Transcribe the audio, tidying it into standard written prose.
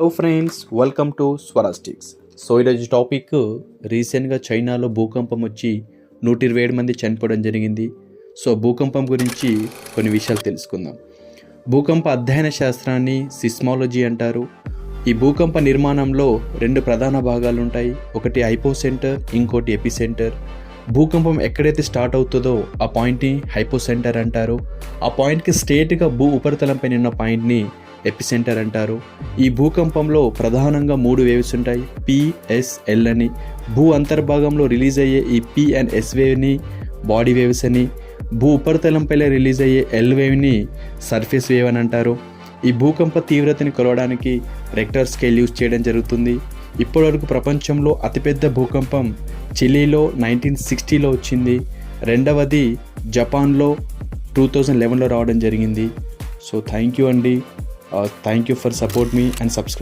Hello friends, welcome to స్వరాస్టిక్స్. So ఈరోజు topic రీసెంట్గా చైనాలో భూకంపం వచ్చి 127 మంది చనిపోవడం జరిగింది. సో భూకంపం గురించి కొన్ని విషయాలు తెలుసుకుందాం. భూకంప అధ్యయన శాస్త్రాన్ని సిస్మాలజీ అంటారు. ఈ భూకంప నిర్మాణంలో 2 ప్రధాన భాగాలు ఉంటాయి. ఒకటి హైపోసెంటర్, ఇంకోటి ఎపిసెంటర్. భూకంపం ఎక్కడైతే స్టార్ట్ అవుతుందో ఆ పాయింట్ని హైపోసెంటర్ అంటారు. ఆ పాయింట్కి స్ట్రేట్గా భూ ఉపరితలంపై ఉన్న పాయింట్ని ఎపిసెంటర్ అంటారు. ఈ భూకంపంలో ప్రధానంగా 3 వేవ్స్ ఉంటాయి, పిఎస్ఎల్ అని. భూ అంతర్భాగంలో రిలీజ్ అయ్యే ఈ పి అండ్ ఎస్ వేవ్ని బాడీ వేవ్స్ అని, భూ ఉపరితలంపై రిలీజ్ అయ్యే ఎల్ వేవ్ని సర్ఫేస్ వేవ్ అని అంటారు. ఈ భూకంప తీవ్రతని కొలవడానికి రెక్టర్ స్కేల్ యూజ్ చేయడం జరుగుతుంది. ఇప్పటివరకు ప్రపంచంలో అతిపెద్ద భూకంపం చిలీలో 1960లో వచ్చింది. రెండవది జపాన్లో 2011లో రావడం జరిగింది. సో థ్యాంక్ యూ అండి. Thank you for support me and subscribe.